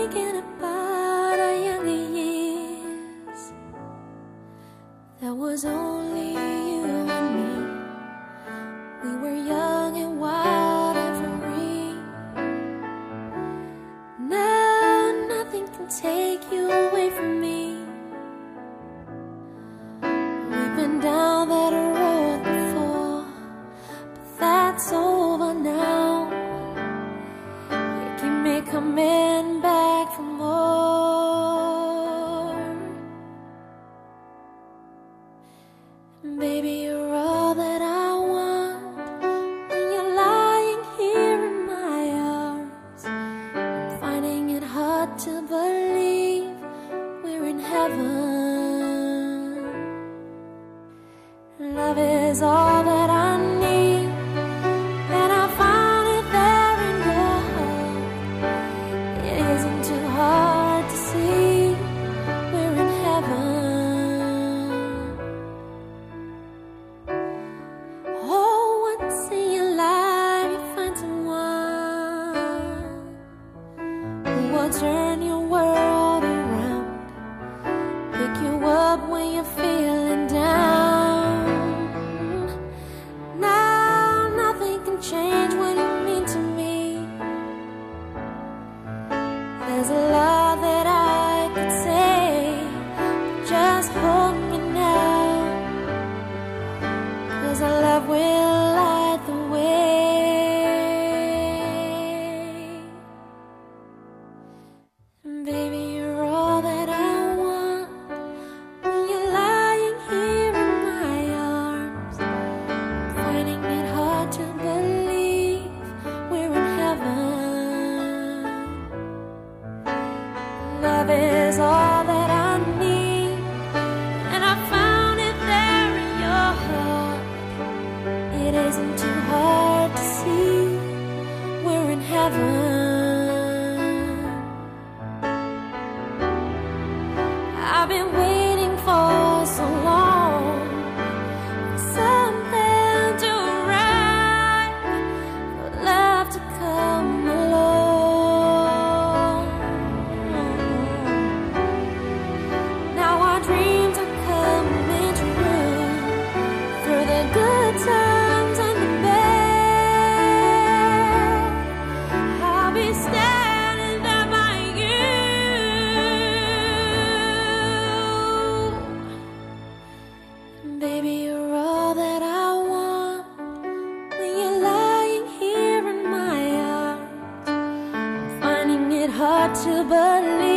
thinking about our younger years. There was only you and me. We were young and wild and free. Now nothing can take you away from me. We've been down that road before, but that's over now. You keep me coming back for more. Baby, you're all that I want. When you're lying here in my arms, I'm finding it hard to believe we're in heaven. Love is all that I need, and I found it there in your heart. It isn't too hard to see we're in heaven. Oh, once in your life you find someone who will turn your world around, pick you up when you're feeling down. Now nothing can change what you mean to me. There's a lot that I could say, but just hold me now, 'cause our love will light the way. Baby, you're all that I want. When you're lying here in my arms, I'm finding it hard to believe we're in heaven. Love is all that I need, and I found it there in your heart. It isn't too hard to see we're in heaven. I've been waiting for so long for something to arrive, for love to come along. Now our dreams are coming true, through the good times and the bad. I'll be standing there by you. Baby, you're all that I want. When you're lying here in my arms, I'm finding it hard to believe